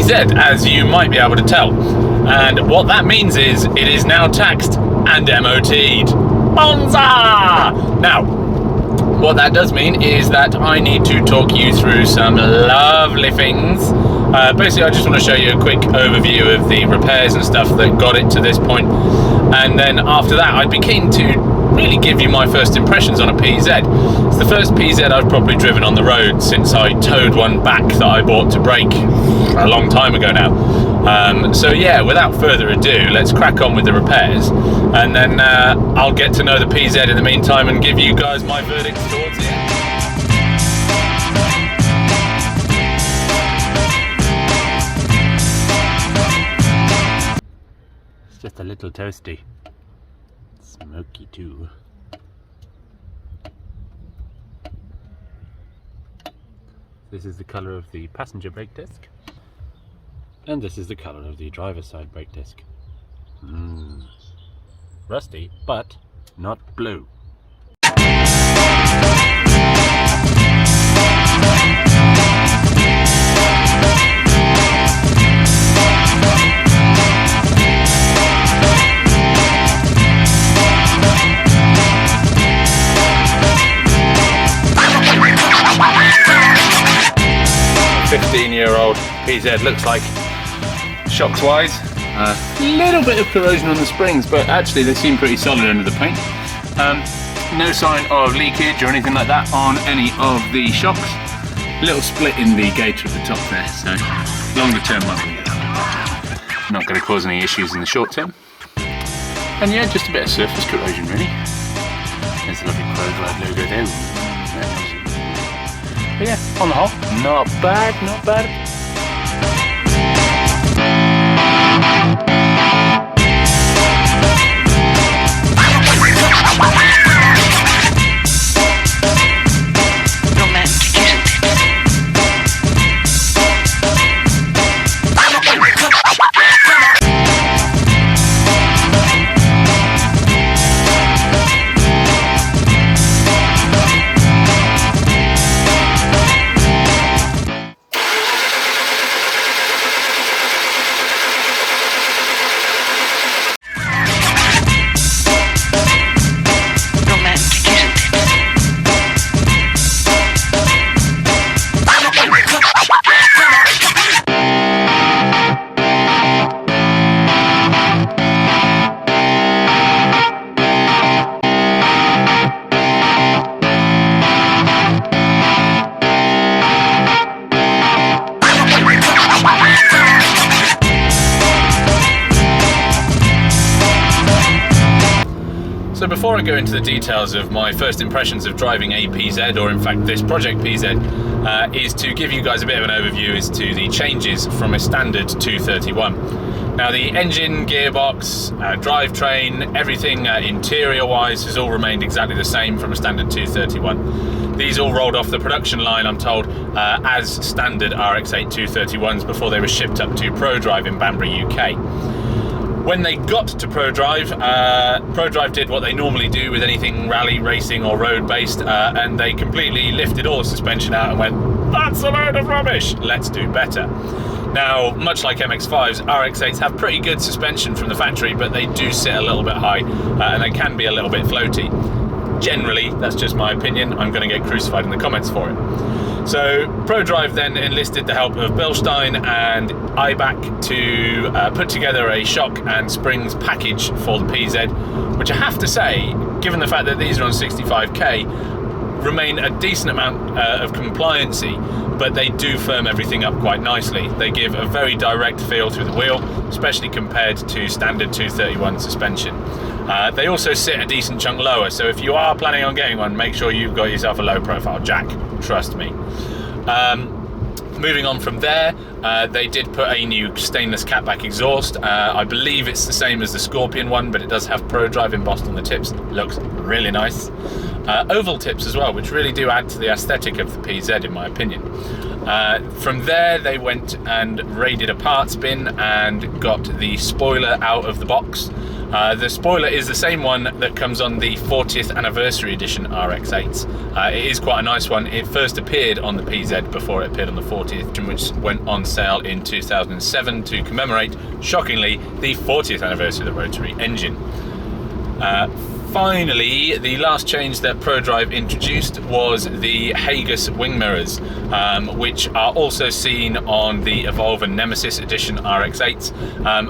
PZ, as you might be able to tell. And what that means is it is now taxed and MOT'd. Bonza! Now, what that does mean is that I need to talk you through some lovely things. Basically, I just want to show you a quick overview of the repairs and stuff that got it to this point. And then after that, I'd be keen to really give you my first impressions on a PZ. It's the first PZ I've probably driven on the road since I towed one back that I bought to break a long time ago now. So yeah, without further ado, let's crack on with the repairs, and then I'll get to know the PZ in the meantime and give you guys my verdict towards it. It's just a little toasty. Smoky too. This is the colour of the passenger brake disc, and this is the colour of the driver's side brake disc. Rusty, but not blue. 15-year-old PZ looks like, shocks wise, a little bit of corrosion on the springs, but actually they seem pretty solid under the paint. No sign of leakage or anything like that on any of the shocks. Little split in the gator at the top there, so longer term might be not going to cause any issues in the short term. And yeah, just a bit of surface corrosion really. There's a lovely ProDrive logo there. But yeah, on the whole, not bad, not bad. So before I go into the details of my first impressions of driving a PZ, or in fact this project PZ, is to give you guys a bit of an overview as to the changes from a standard 231. Now the engine, gearbox, drivetrain, everything interior wise has all remained exactly the same from a standard 231. These all rolled off the production line, I'm told, as standard RX-8 231s before they were shipped up to ProDrive in Banbury, UK. When they got to ProDrive, ProDrive did what they normally do with anything rally, racing or road based, and they completely lifted all the suspension out and went, that's a load of rubbish, let's do better. Now, much like MX-5s, RX-8s have pretty good suspension from the factory, but they do sit a little bit high, and they can be a little bit floaty. Generally, that's just my opinion, I'm going to get crucified in the comments for it. So ProDrive then enlisted the help of Bilstein and IBAC to put together a shock and springs package for the PZ, which I have to say, given the fact that these are on 65k, remain a decent amount of compliancy, but they do firm everything up quite nicely. They give a very direct feel through the wheel, especially compared to standard 231 suspension. They also sit a decent chunk lower, so if you are planning on getting one, make sure you've got yourself a low profile jack, trust me. Moving on from there, they did put a new stainless catback exhaust. I believe it's the same as the Scorpion one, but it does have ProDrive embossed on the tips. Looks really nice. Oval tips as well, which really do add to the aesthetic of the PZ in my opinion. From there they went and raided a parts bin and got the spoiler out of the box. The spoiler is the same one that comes on the 40th anniversary edition RX-8s. It is quite a nice one. It first appeared on the PZ before it appeared on the 40th, which went on sale in 2007 to commemorate, shockingly, the 40th anniversary of the rotary engine. Finally, the last change that ProDrive introduced was the Hagus wing mirrors, which are also seen on the Evolve and Nemesis edition RX-8s,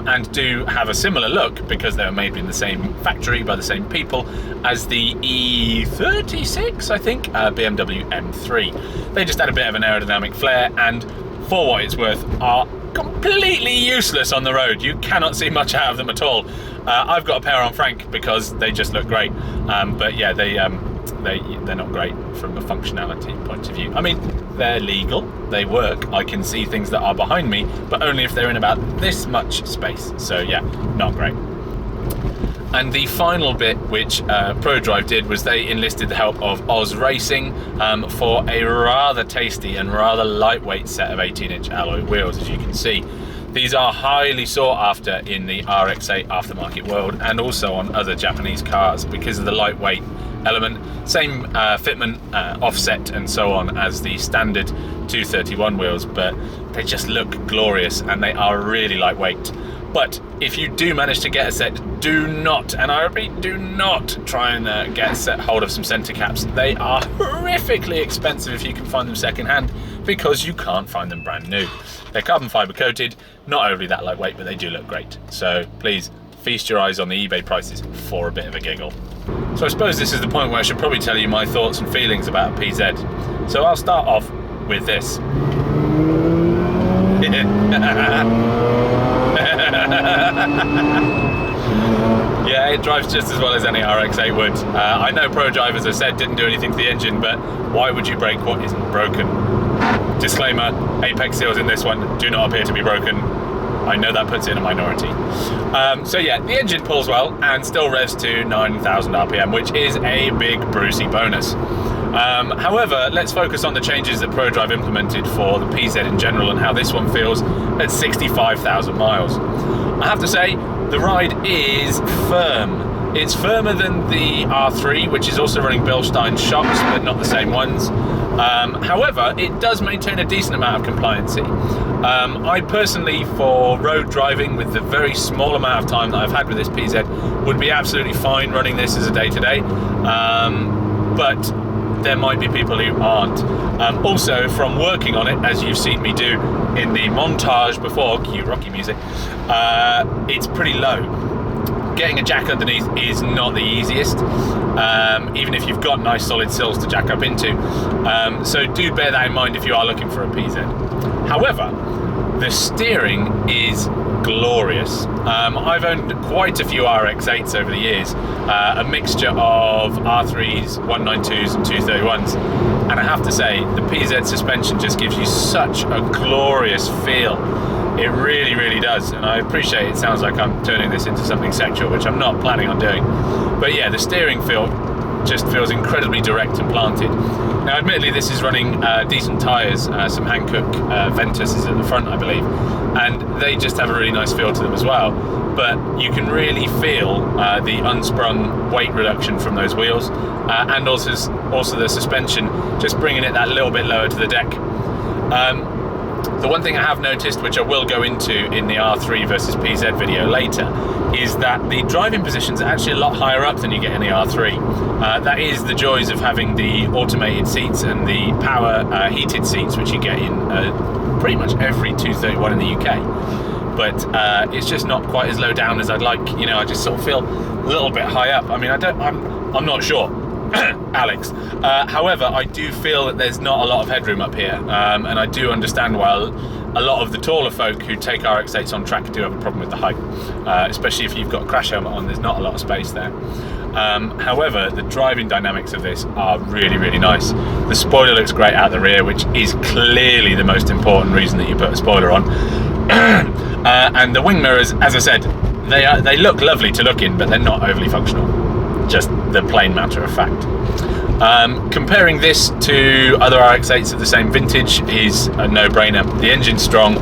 and do have a similar look because they were made in the same factory by the same people as the E36, I think, BMW M3. They just had a bit of an aerodynamic flair, and for what it's worth, are completely useless on the road. You cannot see much out of them at all. I've got a pair on Frank because they just look great, but yeah, they're not great from a functionality point of view. I mean, they're legal, they work, I can see things that are behind me, but only if they're in about this much space. So yeah, not great. And the final bit which ProDrive did was they enlisted the help of Oz Racing for a rather tasty and rather lightweight set of 18-inch alloy wheels, as you can see. These are highly sought after in the RX-8 aftermarket world and also on other Japanese cars because of the lightweight element. Same fitment, offset and so on as the standard 231 wheels, but they just look glorious and they are really lightweight. But if you do manage to get a set, do not, and I repeat, do not try and get a set hold of some centre caps. They are horrifically expensive if you can find them second hand, because you can't find them brand new. They're carbon fibre coated, not overly that lightweight, but they do look great. So please feast your eyes on the eBay prices for a bit of a giggle. So I suppose this is the point where I should probably tell you my thoughts and feelings about a PZ. So I'll start off with this. Yeah, it drives just as well as any RX-8 would. I know ProDrive, as I said, didn't do anything to the engine, but why would you break what isn't broken? Disclaimer, apex seals in this one do not appear to be broken. I know that puts it in a minority. So yeah, the engine pulls well and still revs to 9,000 RPM, which is a big Brucey bonus. However, let's focus on the changes that ProDrive implemented for the PZ in general and how this one feels at 65,000 miles. I have to say, the ride is firm. It's firmer than the R3, which is also running Bilstein shocks, but not the same ones. However, it does maintain a decent amount of compliancy. I personally, for road driving with the very small amount of time that I've had with this PZ, would be absolutely fine running this as a day-to-day. But there might be people who aren't. Also, from working on it, as you've seen me do in the montage before, cue Rocky music, it's pretty low. Getting a jack underneath is not the easiest, even if you've got nice solid sills to jack up into. So do bear that in mind if you are looking for a PZ. However, the steering is glorious. I've owned quite a few RX-8s over the years, a mixture of R3s, 192s and 231s, and I have to say the PZ suspension just gives you such a glorious feel. It really, really does, and I appreciate it sounds like I'm turning this into something sexual, which I'm not planning on doing. But yeah, the steering feel just feels incredibly direct and planted. Now, admittedly, this is running decent tyres, some Hankook Ventuses at the front, I believe, and they just have a really nice feel to them as well. But you can really feel the unsprung weight reduction from those wheels, and also the suspension, just bringing it that little bit lower to the deck. The one thing I have noticed, which I will go into in the R3 versus PZ video later, is that the driving positions are actually a lot higher up than you get in the R3. That is the joys of having the automated seats and the power heated seats, which you get in pretty much every 231 in the UK. But it's just not quite as low down as I'd like. You know, I just sort of feel a little bit high up. I mean, I'm not sure. Alex. However, I do feel that there's not a lot of headroom up here, and I do understand why a lot of the taller folk who take RX-8s on track do have a problem with the height, especially if you've got a crash helmet on. There's not a lot of space there. However, the driving dynamics of this are really, really nice. The spoiler looks great out the rear, which is clearly the most important reason that you put a spoiler on. And the wing mirrors, as I said, they look lovely to look in, but they're not overly functional. Just the plain matter of fact. Comparing this to other RX-8s of the same vintage is a no-brainer. The engine's strong,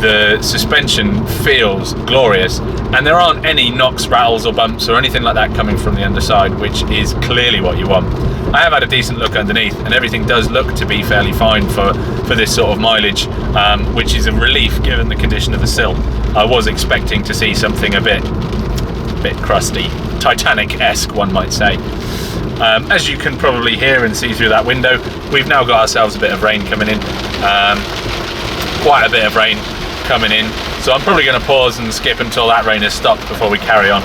the suspension feels glorious, and there aren't any knocks, rattles or bumps or anything like that coming from the underside, which is clearly what you want. I have had a decent look underneath, and everything does look to be fairly fine for this sort of mileage, which is a relief given the condition of the sill. I was expecting to see something a bit crusty, Titanic-esque one might say. As you can probably hear and see through that window, we've now got ourselves a bit of rain coming in, quite a bit of rain coming in, so I'm probably going to pause and skip until that rain has stopped before we carry on.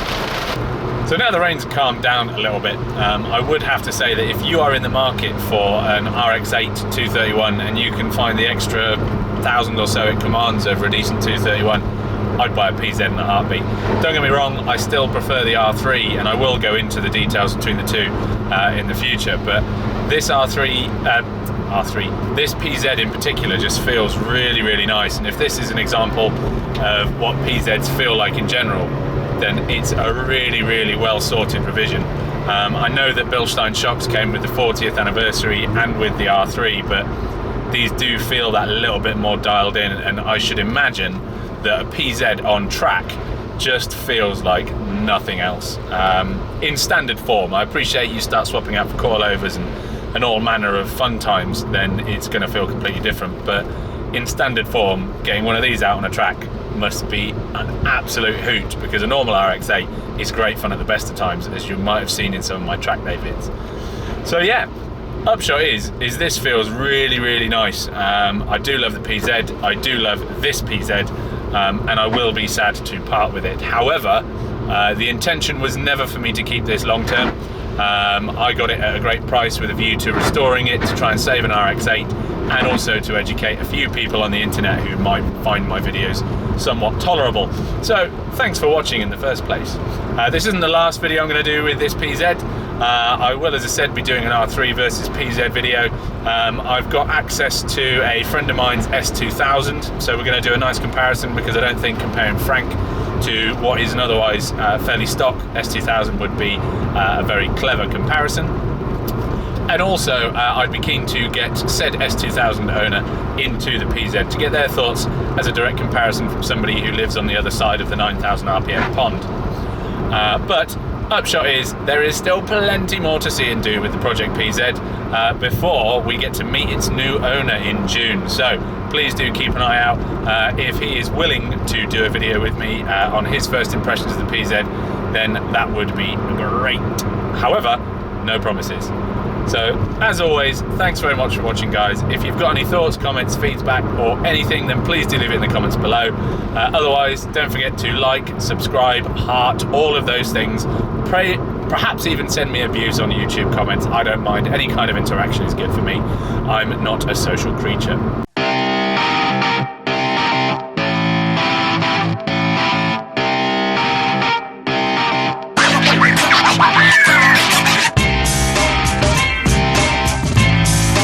So now the rain's calmed down a little bit, I would have to say that if you are in the market for an RX-8 231 and you can find the extra 1,000 or so it commands over a decent 231, I'd buy a PZ in a heartbeat. Don't get me wrong, I still prefer the R3, and I will go into the details between the two in the future, but this this PZ in particular just feels really, really nice, and if this is an example of what PZs feel like in general, then it's a really, really well sorted revision. I know that Bilstein shocks came with the 40th anniversary and with the R3, but these do feel that little bit more dialed in, and I should imagine that a PZ on track just feels like nothing else. In standard form, I appreciate you start swapping out for coilovers and all manner of fun times, then it's going to feel completely different, but in standard form, getting one of these out on a track must be an absolute hoot, because a normal RX-8 is great fun at the best of times, as you might have seen in some of my track day vids. So yeah, upshot is this feels really, really nice. I do love the PZ, I do love this PZ, and I will be sad to part with it. However, the intention was never for me to keep this long term. I got it at a great price with a view to restoring it, to try and save an RX-8, and also to educate a few people on the internet who might find my videos somewhat tolerable. So thanks for watching in the first place. This isn't the last video I'm going to do with this PZ. I will, as I said, be doing an R3 versus PZ video. I've got access to a friend of mine's S2000, so we're going to do a nice comparison, because I don't think comparing Frank to what is an otherwise fairly stock S2000 would be a very clever comparison. And also, I'd be keen to get said S2000 owner into the PZ to get their thoughts as a direct comparison from somebody who lives on the other side of the 9,000 RPM pond. But upshot is, there is still plenty more to see and do with the Project PZ before we get to meet its new owner in June. So please do keep an eye out. If he is willing to do a video with me on his first impressions of the PZ, then that would be great. However, no promises. So, as always, thanks very much for watching, guys. If you've got any thoughts, comments, feedback, or anything, then please do leave it in the comments below. Otherwise, don't forget to like, subscribe, heart, all of those things. Perhaps even send me abuse on YouTube comments. I don't mind. Any kind of interaction is good for me. I'm not a social creature.